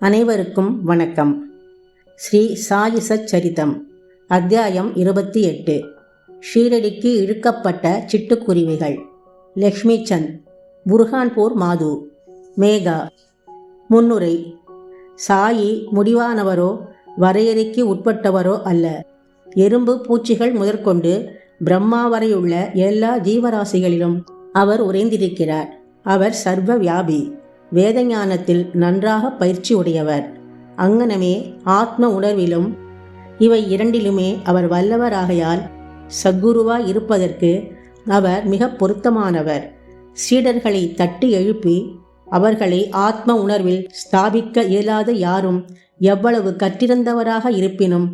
அனைவருக்கும் வணக்கம். ஸ்ரீ சாயி சச்சரிதம் அத்தியாயம் 28. ஷீரடிக்கு இழுக்கப்பட்ட சிட்டுக்குருவிகள். லக்ஷ்மி சந்த், புர்ஹான்பூர் மாது. மேகா. முன்னுரை. சாயி முடிவானவரோ வரையறைக்கு உட்பட்டவரோ அல்ல. எறும்பு பூச்சிகள் முதற்கொண்டு பிரம்மா வரையுள்ள எல்லா ஜீவராசிகளிலும் அவர் உறைந்திருக்கிறார். அவர் சர்வ வியாபி. வேத ஞானத்தில் நன்றாக பயிற்சி உடையவர். அங்ஙனமே ஆத்ம உணர்விலும் இவை இரண்டிலுமே அவர் வல்லவராகையால் சத்குருவாய் இருப்பதற்கு அவர் மிக பொருத்தமானவர். சீடர்களை தட்டி எழுப்பி அவர்களை ஆத்ம உணர்வில் ஸ்தாபிக்க இயலாத யாரும் எவ்வளவு கற்றிருந்தவராக இருப்பினும்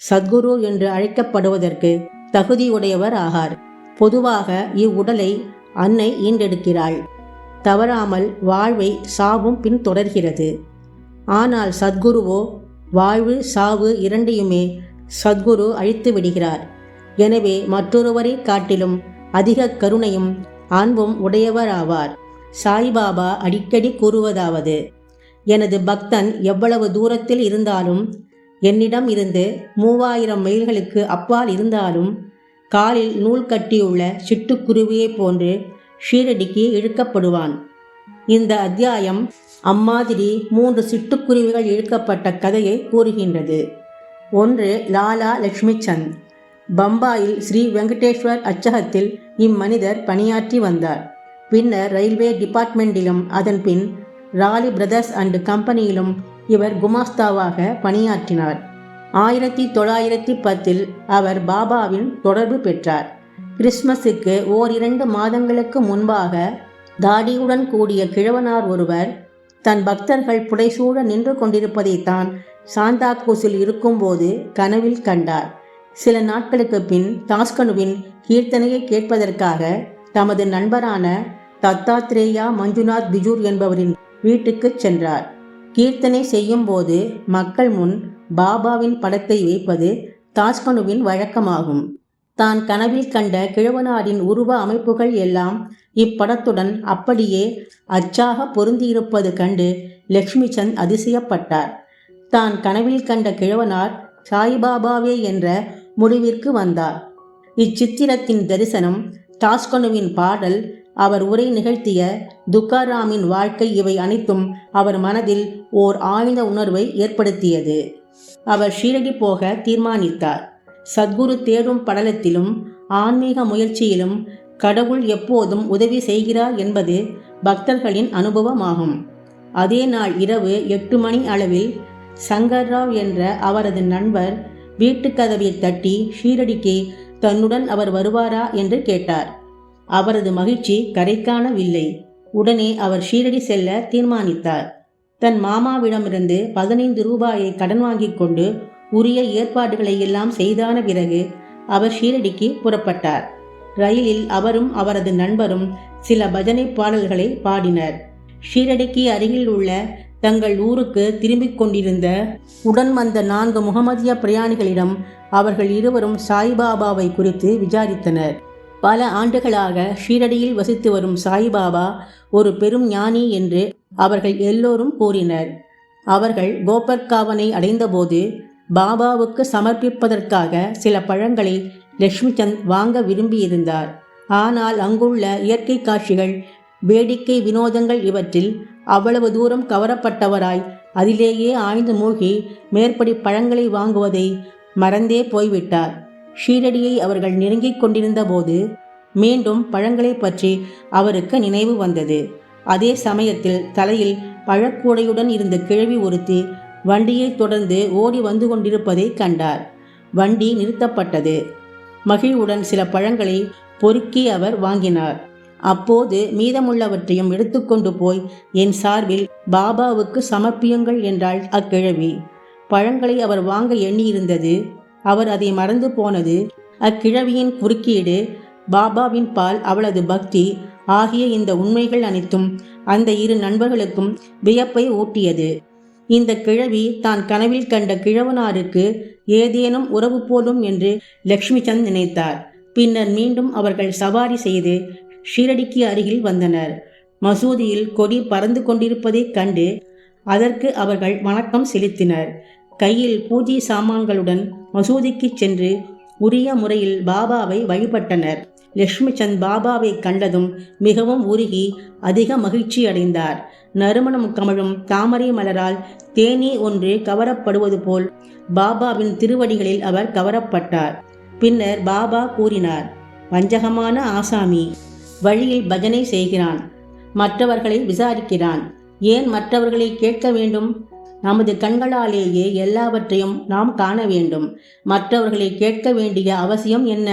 சத்குரு என்று அழைக்கப்படுவதற்கு தகுதியுடையவர் ஆகார். பொதுவாக இவ்வுடலை அன்னை ஈண்டெடுக்கிறாள். தவறாமல் வாழ்வை சாவும் பின் தொடர்கிறது. ஆனால் சத்குருவோ வாழ்வு சாவு இரண்டையுமே சத்குரு அழித்து விடுகிறார். எனவே மற்றொருவரை காட்டிலும் அதிக கருணையும் அன்பும் உடையவராவார். சாய்பாபா அடிக்கடி கூறுவதாவது: எனது பக்தன் எவ்வளவு தூரத்தில் இருந்தாலும், என்னிடம் இருந்து 3000 மைல்களுக்கு அப்பால் இருந்தாலும், காலில் நூல் கட்டியுள்ள சிட்டுக்குருவியைப் போன்று ஷீரடிக்கு இழுக்கப்படுவான். இந்த அத்தியாயம் அம்மாதிரி 3 சிட்டுக்குருவிகள் இழுக்கப்பட்ட கதையை கூறுகின்றது. 1. லாலா லக்ஷ்மி சந்த். பம்பாயில் ஸ்ரீ வெங்கடேஸ்வர் அச்சகத்தில் இம்மனிதர் பணியாற்றி வந்தார். பின்னர் ரயில்வே டிபார்ட்மெண்டிலும் அதன் பின் ராலி பிரதர்ஸ் அண்ட் கம்பெனியிலும் இவர் குமாஸ்தாவாக பணியாற்றினார். 1910 அவர் பாபாவின் தொடர்பு பெற்றார். கிறிஸ்மஸுக்கு 2 மாதங்களுக்கு முன்பாக தாடியுடன் கூடிய கிழவனார் ஒருவர் தன் பக்தர்கள் புடைசூழ நின்று கொண்டிருப்பதைத்தான் சாந்தாக்ரூஸில் இருக்கும்போது கனவில் கண்டார். சில நாட்களுக்கு பின் தாஸ்கனுவின் கீர்த்தனையை கேட்பதற்காக தமது நண்பரான தத்தாத்ரேயா மஞ்சுநாத் பிஜூர் என்பவரின் வீட்டுக்கு சென்றார். கீர்த்தனை செய்யும் போது மக்கள் முன் பாபாவின் படத்தை வைப்பது தாஸ்கனுவின் வழக்கமாகும். தான் கனவில் கண்ட கிழவனாரின் உருவ அமைப்புகள் எல்லாம் இப்படத்துடன் அப்படியே அச்சாக பொருந்தியிருப்பது கண்டு லக்ஷ்மி சந்த் அதிசயப்பட்டார். தான் கனவில் கண்ட கிழவனார் சாய்பாபாவே என்ற முடிவிற்கு வந்தார். இச்சித்திரத்தின் தரிசனம், தாஸ்கனுவின் பாடல், அவர் உரை நிகழ்த்திய துக்காராமின் வாழ்க்கை, இவை அனைத்தும் அவர் மனதில் ஓர் ஆழ்ந்த உணர்வை ஏற்படுத்தியது. அவர் ஷீரடி போக தீர்மானித்தார். சத்குரு தேடும் படலத்திலும் ஆன்மீக முயற்சியிலும் கடவுள் எப்போதும் உதவி செய்கிறார் என்பது பக்தர்களின் அனுபவமாகும். அதே நாள் இரவு 8 மணி அளவில் சங்கர்ராவ் என்ற அவரது நண்பர் வீட்டு கதவை தட்டி ஷீரடிக்கு தன்னுடன் அவர் வருவாரா என்று கேட்டார். அவரது மகிழ்ச்சி கரைக்காணவில்லை. உடனே அவர் ஷீரடி செல்ல தீர்மானித்தார். தன் மாமாவிடமிருந்து 15 ரூபாயை கடன் வாங்கி கொண்டு உரிய ஏற்பாடுகளை எல்லாம் செய்தான பிறகு அவர் ஷீரடிக்கு புறப்பட்டார். ரயிலில் அவரும் அவரது நண்பரும் சில பஜனை பாடல்களை பாடினர். ஷீரடிக்கு அருகில் உள்ள தங்கள் ஊருக்கு திரும்பிக் கொண்டிருந்த உடன் வந்த 4 முகமதிய பிரயாணிகளிடம் அவர்கள் இருவரும் சாய்பாபாவை குறித்து விசாரித்தனர். பல ஆண்டுகளாக ஷீரடியில் வசித்து வரும் சாய்பாபா ஒரு பெரும் ஞானி என்று அவர்கள் எல்லோரும் கூறினர். அவர்கள் கோபர்காவனை அடைந்தபோது பாபாவுக்கு சமர்ப்பிப்பதற்காக சில பழங்களை லக்ஷ்மி சந்த் வாங்க விரும்பியிருந்தார். ஆனால் அங்குள்ள இயற்கை காட்சிகள், வேடிக்கை வினோதங்கள் இவற்றில் அவ்வளவு தூரம் கவரப்பட்டவராய் அதிலேயே ஆழ்ந்து மூழ்கி மேற்படி பழங்களை வாங்குவதை மறந்தே போய்விட்டார். ஷீரடியை அவர்கள் நெருங்கிக் கொண்டிருந்த போது மீண்டும் பழங்களை பற்றி அவருக்கு நினைவு வந்தது. அதே சமயத்தில் தலையில் பழக்கூடையுடன் இருந்த கிழவி ஒருத்தி வண்டியை தொடர்ந்து ஓடி வந்து கொண்டிருப்பதை கண்டார். வண்டி நிறுத்தப்பட்டது. மகிழ்வுடன் சில பழங்களை பொறுக்கி அவர் வாங்கினார். அப்போது மீதமுள்ளவற்றையும் எடுத்துக்கொண்டு போய் என் சார்பில் பாபாவுக்கு சமர்ப்பியுங்கள் என்றாள் அக்கிழவி. பழங்களை அவர் வாங்க எண்ணியிருந்தது. அவர் அதை மறந்து போனது அக்கிழவியின் குறுக்கீடு, பாபாவின் பால் அவளது பக்தி ஆகிய இந்த உண்மைகள் அனைத்தும் அந்த 2 நண்பர்களுக்கும் வியப்பை ஊட்டியது. இந்த கிழவி தான் கனவில் கண்ட கிழவனாருக்கு ஏதேனும் உறவு போலும் என்று லக்ஷ்மி சந்த் நினைத்தார். பின்னர் மீண்டும் அவர்கள் சவாரி செய்து ஷீரடிக்கு அருகில் வந்தனர். மசூதியில் கொடி பறந்து கொண்டிருப்பதைக் கண்டு அதற்கு அவர்கள் வணக்கம் செலுத்தினர். கையில் பூஜை சாமான்களுடன் மசூதிக்கு சென்று உரிய முறையில் பாபாவை வழிபட்டனர். லட்சுமி சந்த் பாபாவை கண்டதும் மிகவும் உருகி அதிக மகிழ்ச்சி அடைந்தார். நறுமணம் கமழும் தாமரை மலரால் தேனீ ஒன்று கவரப்படுவது போல் பாபாவின் திருவடிகளில் அவர் கவரப்பட்டார். பின்னர் பாபா கூறினார், வஞ்சகமான ஆசாமி, வழியில் பஜனை செய்கிறான், மற்றவர்களை விசாரிக்கிறான், ஏன் மற்றவர்களை கேட்க வேண்டும்? நமது கண்களாலேயே எல்லாவற்றையும் நாம் காண வேண்டும். மற்றவர்களை கேட்க வேண்டிய அவசியம் என்ன?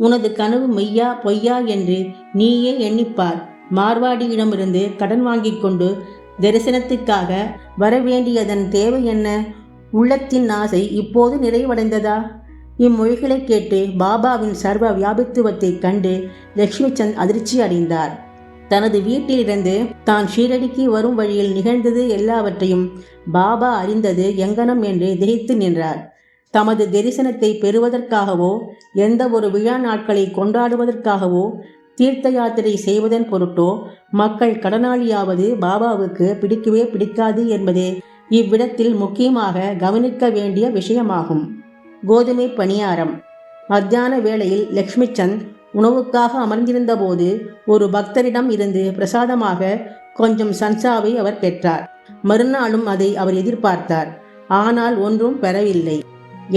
உனது கனவு மெய்யா பொய்யா என்று நீயே எண்ணிப்பார். மார்வாடியிடமிருந்து கடன் வாங்கி கொண்டு தரிசனத்துக்காக வரவேண்டியதன் தேவை என்ன? உள்ளத்தின் ஆசை இப்போது நிறைவடைந்ததா? இம்மொழிகளை கேட்டு பாபாவின் சர்வ வியாபித்துவத்தை கண்டு லட்சுமி சந்த் அதிர்ச்சி அடைந்தார். தனது வீட்டிலிருந்து தான் ஷீரடிக்கு வரும் வழியில் நிகழ்ந்தது எல்லாவற்றையும் பாபா அறிந்தது எங்கனம் என்று திகைத்து நின்றார். தமது தரிசனத்தை பெறுவதற்காகவோ எந்த ஒரு விழா நாட்களை கொண்டாடுவதற்காகவோ தீர்த்த யாத்திரை செய்வதன் பொருட்டோ மக்கள் கடனாளியாவது பாபாவுக்கு பிடிக்கவே பிடிக்காது என்பதே இவ்விடத்தில் முக்கியமாக கவனிக்க வேண்டிய விஷயமாகும். கோதுமை பணியாரம். மத்தியான வேளையில் லட்சுமி சந்த் உணவுக்காக அமர்ந்திருந்த போது ஒரு பக்தரிடம் இருந்து பிரசாதமாக கொஞ்சம் சன்சாவை அவர் பெற்றார். மறுநாளும் அதை அவர் எதிர்பார்த்தார். ஆனால் ஒன்றும் பெறவில்லை.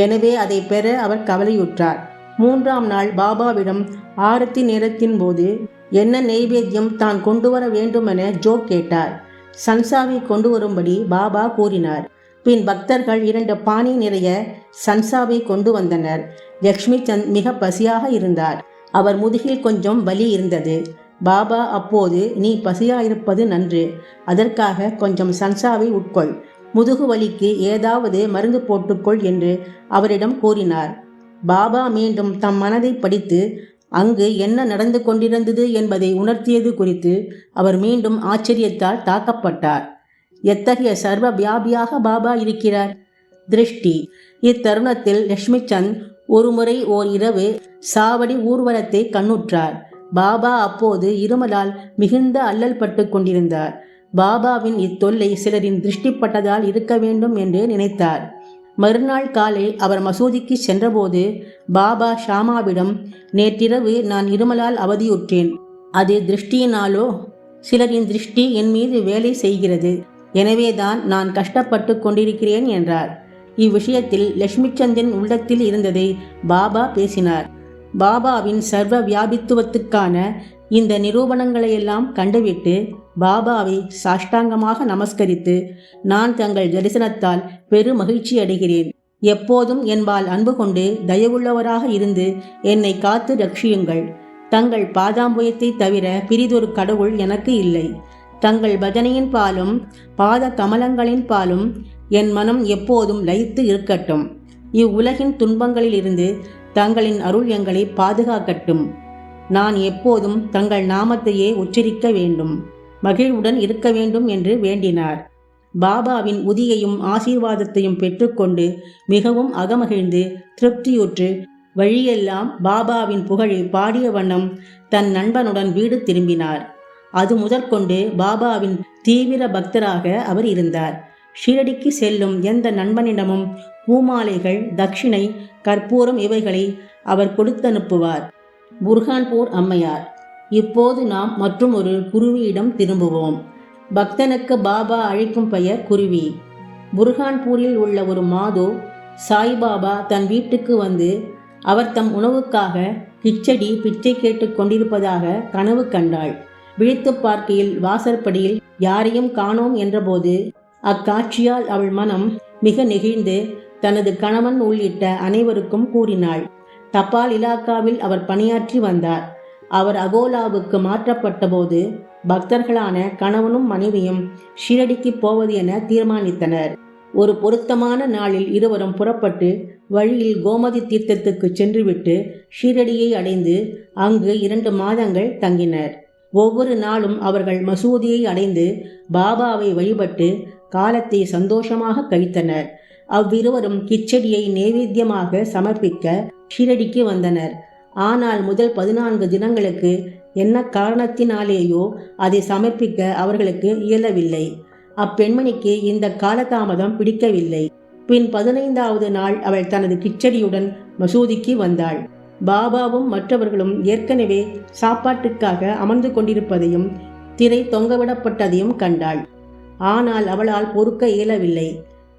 எனவே அதை பெற அவர் கவலையுற்றார். 3ஆம் நாள் பாபாவிடம் ஆரத்தி நேரத்தின் போது என்ன நெய்வேத்தியம் தான் கொண்டு வர வேண்டுமென ஜோ கேட்டார். சன்சாவை கொண்டு வரும்படி பாபா கூறினார். பின் பக்தர்கள் 2 பானை நிறைய சன்சாவை கொண்டு வந்தனர். லட்சுமி சந்த் மிக பசியாக இருந்தார். அவர் முதுகில் கொஞ்சம் வலி இருந்தது. பாபா அப்போது, நீ பசியாயிருப்பது நன்று, அதற்காக கொஞ்சம் சன்சாவை உட்கொள், முதுகு வலிக்கு ஏதாவது மருந்து போட்டுக்கொள் என்று அவரிடம் கூறினார். பாபா மீண்டும் தம் மனதை படித்து அங்கு என்ன நடந்து கொண்டிருந்தது என்பதை உணர்த்தியது குறித்து அவர் மீண்டும் ஆச்சரியத்தால் தாக்கப்பட்டார். எத்தகைய சர்வ வியாபியாக பாபா இருக்கிறார்! திருஷ்டி. இத்தருணத்தில் லட்சுமி சந்த் ஒருமுறை ஓர் இரவு சாவடி ஊர்வலத்தை கண்ணுற்றார். பாபா அப்போது இருமலால் மிகுந்த அல்லல் பட்டு கொண்டிருந்தார். பாபாவின் இத்தொல்லை சிலரின் திருஷ்டிப்பட்டதால் இருக்க வேண்டும் என்று நினைத்தார். மறுநாள் காலை அவர் மசூதிக்கு சென்றபோது பாபா ஷாமாவிடம், நேற்றிரவு நான் இருமலால் அவதியுற்றேன். அது திருஷ்டியினாலோ? சிலரின் திருஷ்டி என் மீது வேலை செய்கிறது, எனவேதான் நான் கஷ்டப்பட்டு கொண்டிருக்கிறேன் என்றார். இவ்விஷயத்தில் லட்சுமி சந்தின் உள்ளத்தில் இருந்ததை பாபா பேசினார். பாபாவின் சர்வ வியாபித்துவத்துக்கான இந்த நிரூபணங்களையெல்லாம் கண்டுவிட்டு பாபாவை சாஷ்டாங்கமாக நமஸ்கரித்து, நான் தங்கள் தரிசனத்தால் பெரு மகிழ்ச்சி அடைகிறேன். எப்போதும் என்பால் அன்பு கொண்டு தயவுள்ளவராக இருந்து என்னை காத்து ரட்சியுங்கள். தங்கள் பாதாம்புயத்தை தவிர பிரிதொரு கடவுள் எனக்கு இல்லை. தங்கள் பஜனையின் பாலும் பாத கமலங்களின் பாலும் என் மனம் எப்போதும் லயித்து இருக்கட்டும். இவ்வுலகின் துன்பங்களிலிருந்து தங்களின் அருள் எங்களை பாதுகாக்கட்டும். நான் எப்போதும் தங்கள் நாமத்தையே உச்சரிக்க வேண்டும், மகிழ்வுடன் இருக்க வேண்டும் என்று வேண்டினார். பாபாவின் உதியையும் ஆசீர்வாதத்தையும் பெற்றுக்கொண்டு மிகவும் அகமகிழ்ந்து திருப்தியுற்று வழியெல்லாம் பாபாவின் புகழை பாடிய வண்ணம் தன் நண்பனுடன் வீடு திரும்பினார். அது முதற்கொண்டு பாபாவின் தீவிர பக்தராக அவர் இருந்தார். ஷீரடிக்கு செல்லும் எந்த நண்பனிடமும் பூமாலைகள், தட்சிணை, கற்பூரம் இவைகளை அவர் கொடுத்தனுப்புவார். புர்ஹான்பூர் அம்மையார். இப்போது நாம் மற்றும் ஒரு குருவியிடம் திரும்புவோம். பக்தனுக்கு பாபா அழைக்கும் பெயர் குருவி. புர்ஹான்பூரில் உள்ள ஒரு மாதோ சாய்பாபா தன் வீட்டுக்கு வந்து அவர் தம் உணவுக்காக கிச்சடி பிச்சை கேட்டு கொண்டிருப்பதாக கனவு கண்டாள். விழித்து பார்க்கையில் வாசற்படியில் யாரையும் காணோம் என்றபோது அக்காட்சியால் அவள் மனம் மிக நெகிழ்ந்து தனது கணவன் உள்ளிட்ட அனைவருக்கும் கூறினாள். தபால் இலாக்காவில் அவர் பணியாற்றி வந்தார். அவர் அகோலாவுக்கு மாற்றப்பட்ட போது பக்தர்களான கணவனும் மனைவியும் ஷீரடிக்கு போவது என தீர்மானித்தனர். ஒரு பொருத்தமான நாளில் இருவரும் புறப்பட்டு வழியில் கோமதி தீர்த்தத்துக்கு சென்றுவிட்டு ஷீரடியை அடைந்து அங்கு 2 மாதங்கள் தங்கினர். ஒவ்வொரு நாளும் அவர்கள் மசூதியை அடைந்து பாபாவை வழிபட்டு காலத்தை சந்தோஷமாக கழித்தனர். அவ்விருவரும் கிச்சடியை நைவேத்தியமாக சமர்ப்பிக்க ஷீரடிக்கு வந்தனர். ஆனால் முதல் 14 தினங்களுக்கு என்ன காரணத்தினாலேயோ அதை சமர்ப்பிக்க அவர்களுக்கு இயலவில்லை. அப்பெண்மணிக்கு இந்த காலதாமதம் பிடிக்கவில்லை. பின் 15வது நாள் அவள் தனது கிச்சடியுடன் மசூதிக்கு வந்தாள். பாபாவும் மற்றவர்களும் ஏற்கனவே சாப்பாட்டுக்காக அமர்ந்து கொண்டிருப்பதையும் திரை தொங்கவிடப்பட்டதையும் கண்டாள். ஆனால் அவளால் பொறுக்க இயலவில்லை.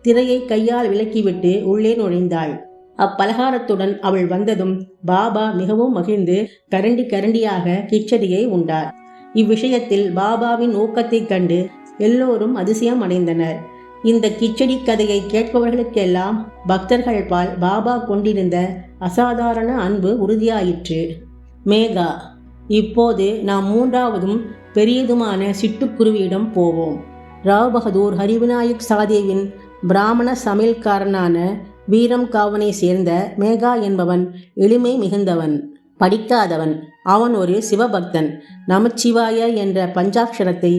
திரையை கையால் விலக்கிவிட்டு உள்ளே நுழைந்தாள். அப்பலகாரத்துடன் அவள் வந்ததும் பாபா மிகவும் மகிழ்ந்து கரண்டி கரண்டியாக கிச்சடியை உண்டார். இவ்விஷயத்தில் பாபாவின் ஊக்கத்தைக் கண்டு எல்லோரும் அதிசயம் அடைந்தனர். இந்த கிச்சடி கதையை கேட்பவர்களுக்கெல்லாம் பக்தர்கள் பால் பாபா கொண்டிருந்த அசாதாரண அன்பு உறுதியாயிற்று. மேகா. இப்போது நாம் 3வதும் பெரியதுமான சிட்டுக்குருவியிடம் போவோம். ராவ் பகதூர் ஹரிவிநாயக் சாதேவின் பிராமண சமையல்காரனான வீரம் காவனை சேர்ந்த மேகா என்பவன் எளிமை மிகுந்தவன், படிக்காதவன். அவன் ஒரு சிவபக்தன். நமச்சிவாய என்ற பஞ்சாட்சரத்தை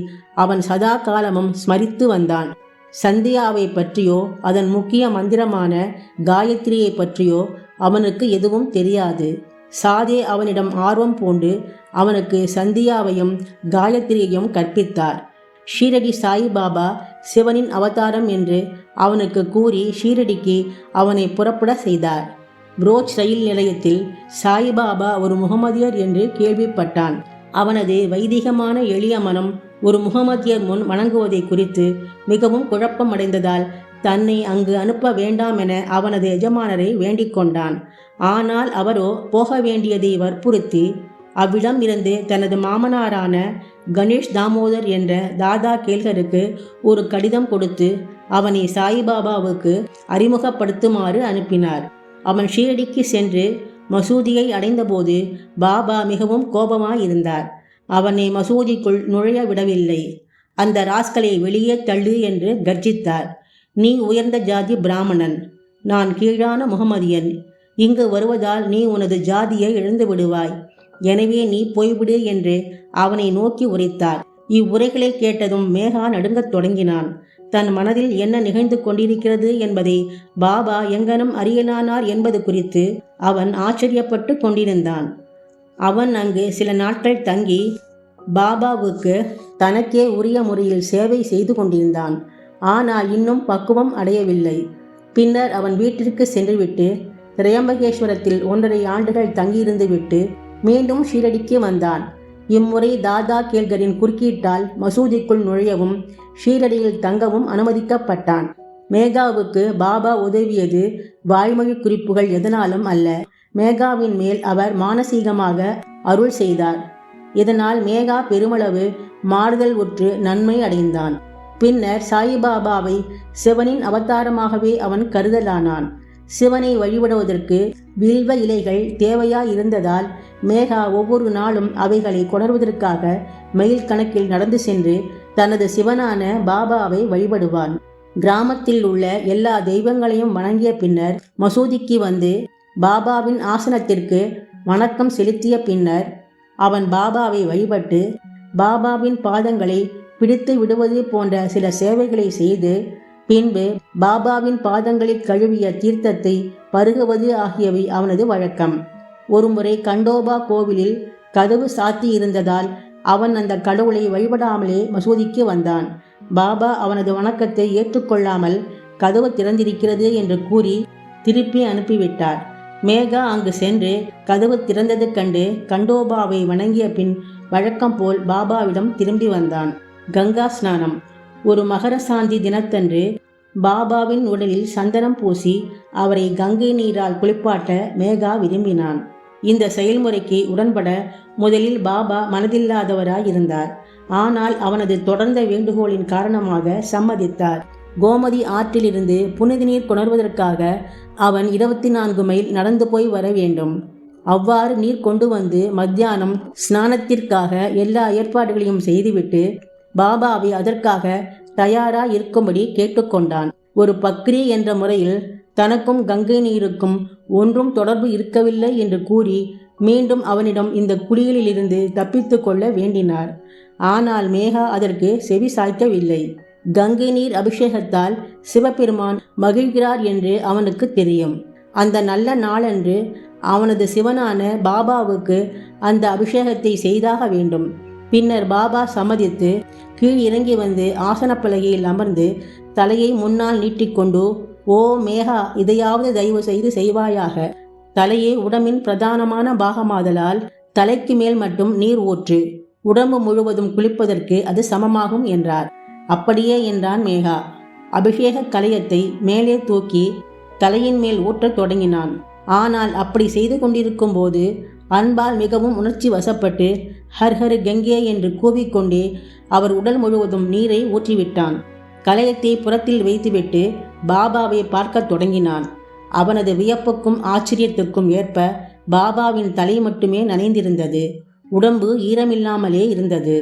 அவன் சதா காலமும் ஸ்மரித்து வந்தான். சந்தியாவை பற்றியோ அதன் முக்கிய மந்திரமான காயத்ரியை பற்றியோ அவனுக்கு எதுவும் தெரியாது. சாதே அவனிடம் ஆர்வம் பூண்டு அவனுக்கு சந்தியாவையும் காயத்ரியையும் கற்பித்தார். ஷீரடி சாயிபாபா சிவனின் அவதாரம் என்று அவனுக்கு கூறி ஷீரடிக்கு அவனை புறப்பட செய்தார். புரோச் ரயில் நிலையத்தில் சாயிபாபா ஒரு முகமதியர் என்று கேள்விப்பட்டான். அவனது வைதிகமான எளிய மனம் ஒரு முகமதியர் முன் வணங்குவதை குறித்து மிகவும் குழப்பம் அடைந்ததால் தன்னை அங்கு அனுப்ப வேண்டாம் என அவனது எஜமானரை வேண்டிக் கொண்டான். ஆனால் அவரோ போக வேண்டியதை வற்புறுத்தி அவ்விடம் இருந்து தனது மாமனாரான கணேஷ் தாமோதர் என்ற தாதா கேல்கருக்கு ஒரு கடிதம் கொடுத்து அவனை சாயிபாபாவுக்கு அறிமுகப்படுத்துமாறு அனுப்பினார். அவன் ஷீரடிக்கு சென்று மசூதியை அடைந்தபோது பாபா மிகவும் கோபமாயிருந்தார். அவனை மசூதிக்குள் நுழைய விடவில்லை. அந்த ராஸ்கலை வெளியே தள்ளு என்று கர்ஜித்தார். நீ உயர்ந்த ஜாதி பிராமணன், நான் கீழான முகமதியன். இங்கு வருவதால் நீ உனது ஜாதியை இழந்து விடுவாய். எனவே நீ போய்விடு என்று அவனை நோக்கி உரைத்தார். இவ்வுரைகளை கேட்டதும் மேகா நடுங்கத் தொடங்கினான். தன் மனதில் என்ன நிகழ்ந்து கொண்டிருக்கிறது என்பதை பாபா எங்கனம் அறியலானார் என்பது குறித்து அவன் ஆச்சரியப்பட்டு கொண்டிருந்தான். அவன் அங்கு சில நாட்கள் தங்கி பாபாவுக்கு தனக்கே உரிய முறையில் சேவை செய்து கொண்டிருந்தான். ஆனால் இன்னும் பக்குவம் அடையவில்லை. பின்னர் அவன் வீட்டிற்கு சென்றுவிட்டு திரையம்பகேஸ்வரத்தில் 1.5 ஆண்டுகள் தங்கியிருந்து விட்டு மீண்டும் ஷீரடிக்கு வந்தான். இம்முறை தாதா கேல்கரின் குறுக்கீட்டால் மசூதிக்குள் நுழையவும் ஷீரடியில் தங்கவும் அனுமதிக்கப்பட்டான். மேகாவுக்கு பாபா உதவியது வாய்மொழி குறிப்புகள் எதனாலும் அல்ல. மேகாவின் மேல் அவர் மானசீகமாக அருள் செய்தார். இதனால் மேகா பெருமளவு மாறுதல் உற்று நன்மை அடைந்தான். பின்னர் சாயிபாபாவை சிவனின் அவதாரமாகவே அவன் கருதலானான். சிவனை வழிபடுவதற்கு வில்வ இலைகள் தேவையாயிருந்ததால் மேகா ஒவ்வொரு நாளும் அவைகளை கொணர்வதற்காக மைல் கணக்கில் நடந்து சென்று தனது சிவனான பாபாவை வழிபடுவான். கிராமத்தில் உள்ள எல்லா தெய்வங்களையும் வணங்கிய பின்னர் மசூதிக்கு வந்து பாபாவின் ஆசனத்திற்கு வணக்கம் செலுத்திய பின்னர் அவன் பாபாவை வழிபட்டு பாபாவின் பாதங்களை பிடித்து விடுவது போன்ற சில சேவைகளை செய்து பின்பு பாபாவின் பாதங்களில் கழுவிய தீர்த்தத்தை பருகுவது ஆகியவை அவனது வழக்கம். ஒருமுறை கண்டோபா கோவிலில் கதவு சாத்தி இருந்ததால் அவன் அந்த கடவுளை வழிபடாமலே மசூதிக்கு வந்தான். பாபா அவனது வணக்கத்தை ஏற்றுக்கொள்ளாமல் கதவு திறந்திருக்கிறது என்று கூறி திருப்பி அனுப்பிவிட்டார். மேகா அங்கு சென்று கதவு திறந்தது கண்டு கண்டோபாவை வணங்கிய பின் வழக்கம் போல் பாபாவிடம் திரும்பி வந்தான். கங்கா ஸ்நானம். ஒரு மகர சாந்தி தினத்தன்று பாபாவின் உடலில் சந்தனம் பூசி அவரை கங்கை நீரால் குளிப்பாட்ட மேகா விரும்பினான். இந்த செயல்முறைக்கு உடன்பட முதலில் பாபா மனதில்லாதவராயிருந்தார். ஆனால் அவனது தொடர்ந்த வேண்டுகோளின் காரணமாக சம்மதித்தார். கோமதி ஆற்றிலிருந்து புனித நீர் கொணர்வதற்காக அவன் 24 மைல் நடந்து போய் வர வேண்டும். அவ்வாறு நீர் கொண்டு வந்து மத்தியானம் ஸ்நானத்திற்காக எல்லா ஏற்பாடுகளையும் செய்துவிட்டு பாபாவை அதற்காக தயாராக இருக்கும்படி கேட்டுக்கொண்டான். ஒரு பக்ரி என்ற முறையில் தனக்கும் கங்கை நீருக்கும் ஒன்றும் தொடர்பு இருக்கவில்லை என்று கூறி மீண்டும் அவனிடம் இந்த குளியலிலிருந்து தப்பித்து கொள்ள வேண்டினார். ஆனால் மேகா அதற்கு செவி சாய்க்கவில்லை. கங்கை நீர் அபிஷேகத்தால் சிவபெருமான் மகிழ்கிறார் என்று அவனுக்கு தெரியும். அந்த நல்ல நாளன்று அவனது சிவனான பாபாவுக்கு அந்த அபிஷேகத்தை செய்தாக வேண்டும். பின்னர் பாபா சம்மதித்து கீழ் இறங்கி வந்து ஆசனப்பலகையில் அமர்ந்து தலையை முன்னால் நீட்டிக்கொண்டு, ஓ மேகா, இதையாவது தயவு செய்து செய்வாயாக. தலையே உடம்பின் பிரதானமான பாகமாதலால் தலைக்கு மேல் மட்டும் நீர் ஊற்று. உடம்பு முழுவதும் குளிப்பதற்கு அது சமமாகும் என்றார். அப்படியே என்றான் மேகா. அபிஷேக கலயத்தை மேலே தூக்கி தலையின் மேல் ஊற்றத் தொடங்கினான். ஆனால் அப்படி செய்து கொண்டிருக்கும் போது அன்பால் மிகவும் உணர்ச்சி வசப்பட்டு ஹர் ஹர் கங்கே என்று கூவிக்கொண்டே அவர் உடல் முழுவதும் நீரை ஊற்றிவிட்டான். கலயத்தை புறத்தில் வைத்துவிட்டு பாபாவை பார்க்க தொடங்கினான். அவனது வியப்புக்கும் ஆச்சரியத்திற்கும் ஏற்ப பாபாவின் தலை மட்டுமே நனைந்திருந்தது. உடம்பு ஈரமில்லாமலே இருந்தது.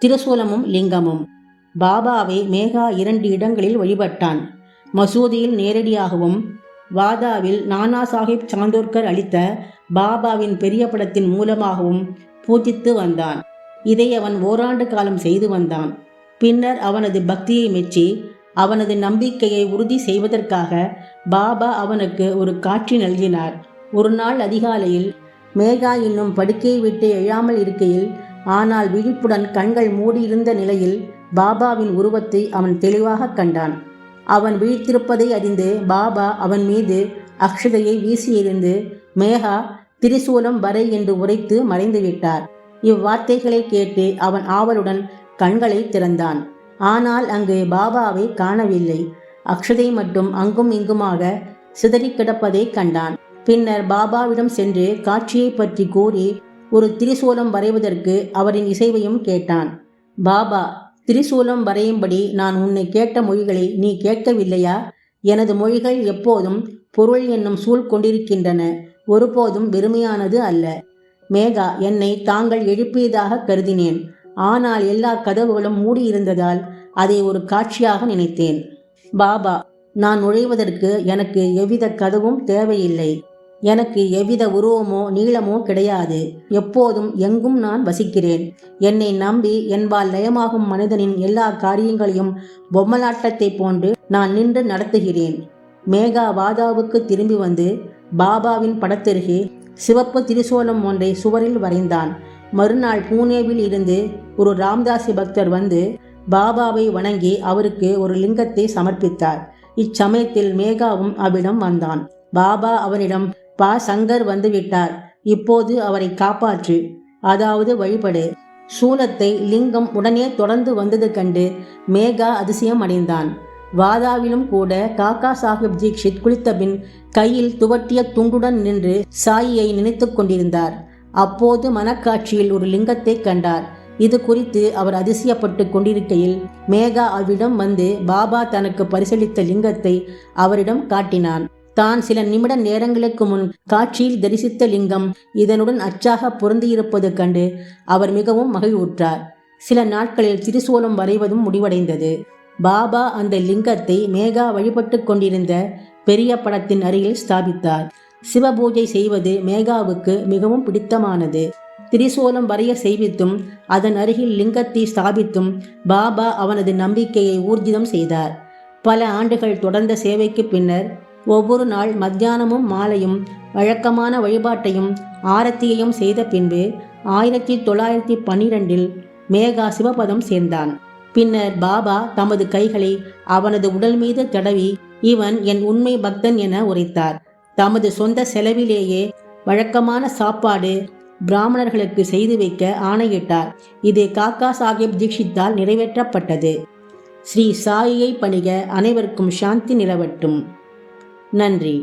திரிசூலமும் லிங்கமும். பாபாவை மேகா 2 இடங்களில் வழிபட்டான். மசூதியில் நேரடியாகவும், வாதாவில் நானா சாஹிப் சாந்தோர்கர் அளித்த பாபாவின் பெரிய படத்தின் மூலமாகவும் பூஜித்து வந்தான். இதை அவன் ஓராண்டு காலம் செய்து வந்தான். பின்னர் அவனது பக்தியை மெச்சி அவனது நம்பிக்கையை உறுதி செய்வதற்காக பாபா அவனுக்கு ஒரு காட்சி நல்கினார். ஒரு நாள் அதிகாலையில் மேகா இன்னும் படுக்கையை விட்டு எழாமல் இருக்கையில், ஆனால் விழிப்புடன் கண்கள் மூடியிருந்த நிலையில் பாபாவின் உருவத்தை அவன் தெளிவாக கண்டான். அவன் விழித்திருப்பதை அறிந்து பாபா அவன் மீது அக்ஷதையை வீசி எறிந்து, மேகா, திரிசூலம் வரை என்று உரைத்து மறைந்துவிட்டார். இவ்வார்த்தைகளை கேட்டு அவன் ஆவலுடன் கண்களை திறந்தான். ஆனால் அங்கு பாபாவை காணவில்லை. அக்ஷதை மட்டும் அங்கும் இங்குமாக சிதறி கிடப்பதை கண்டான். பின்னர் பாபாவிடம் சென்று காட்சியை பற்றி கூறி ஒரு திரிசூலம் வரைவதற்கு அவரின் இசைவையும் கேட்டான். பாபா, திரிசூலம் வரையும்படி நான் உன்னை கேட்ட மொழிகளை நீ கேட்கவில்லையா? எனது மொழிகள் எப்போதும் பொருள் என்னும் சூழ் கொண்டிருக்கின்றன, ஒருபோதும் வெறுமையானது அல்ல. மேகா, என்னை தாங்கள் எழுப்பியதாக கருதினேன். ஆனால் எல்லா கதவுகளும் மூடியிருந்ததால் அதை ஒரு காட்சியாக நினைத்தேன். பாபா, நான் நுழைவதற்கு எனக்கு எவ்வித கதவும் தேவையில்லை. எனக்கு எவ்வித உருவமோ நீளமோ கிடையாது. எப்போதும் எங்கும் நான் வசிக்கிறேன். என்னை நம்பி என்பால் லயமாகும் மனிதனின் எல்லா காரியங்களையும் பொம்மலாட்டத்தை போன்று நான் நின்று நடத்துகிறேன். மேகா வாதாவுக்கு திரும்பி வந்து பாபாவின் படத்தருகே சிவப்பு திரிசூலம் ஒன்றை சுவரில் வரைந்தான். மறுநாள் பூனேவில் இருந்து ஒரு ராம்தாசி பக்தர் வந்து பாபாவை வணங்கி அவருக்கு ஒரு லிங்கத்தை சமர்ப்பித்தார். இச்சமயத்தில் மேகாவும் அவ்விடம் வந்தான். பாபா அவனிடம், பா சங்கர் வந்துவிட்டார், இப்போது அவரை காப்பாற்று, அதாவது வழிபடு. சூலத்தை லிங்கம் உடனே தொடர்ந்து வந்தது கண்டு மேகா அதிசயம் அடைந்தான். வாதாவிலும் கூட காக்கா சாஹிப் தீக்ஷித் குளித்தபின் கையில் துவட்டிய துண்டுடன் நின்று சாயியை நினைத்து கொண்டிருந்தார். அப்போது மனக்காட்சியில் ஒரு லிங்கத்தை கண்டார். இது குறித்து அவர் அதிசயப்பட்டு கொண்டிருக்கையில் மேகா அவ்விடம் வந்து பாபா தனக்கு பரிசளித்த லிங்கத்தை அவரிடம் காட்டினான். தான் சில நிமிட நேரங்களுக்கு முன் காட்சியில் தரிசித்த லிங்கம் இதனுடன் அச்சாக பொருந்தியிருப்பது கண்டு அவர் மிகவும் மகிழ்வுற்றார். சில நாட்களில் திரிசூலம் வரைவதும் முடிவடைந்தது. பாபா அந்த லிங்கத்தை மேகா வழிபட்டு கொண்டிருந்த பெரிய படத்தின் அருகில் ஸ்தாபித்தார். சிவபூஜை செய்வது மேகாவுக்கு மிகவும் பிடித்தமானது. திரிசூலம் வரைய செய்வித்தும் அதன் அருகில் லிங்கத்தை ஸ்தாபித்தும் பாபா அவனது நம்பிக்கையை ஊர்ஜிதம் செய்தார். பல ஆண்டுகள் தொடர்ந்த சேவைக்கு பின்னர் ஒவ்வொரு நாள் மத்தியானமும் மாலையும் வழக்கமான வழிபாட்டையும் ஆரத்தியையும் செய்த பின்பு 1912 மேகா சிவபதம் சேர்ந்தான். பின்னர் பாபா தமது கைகளை அவனது உடல் மீது தடவி, இவன் என் உண்மை பக்தன் என உரைத்தார். தமது சொந்த செலவிலேயே வழக்கமான சாப்பாடு பிராமணர்களுக்கு செய்து வைக்க ஆணையிட்டார். இது காக்கா சாஹிப் தீக்ஷித்தால் நிறைவேற்றப்பட்டது. ஸ்ரீ சாயியை பணிக. அனைவருக்கும் சாந்தி நிலவட்டும். நன்றி.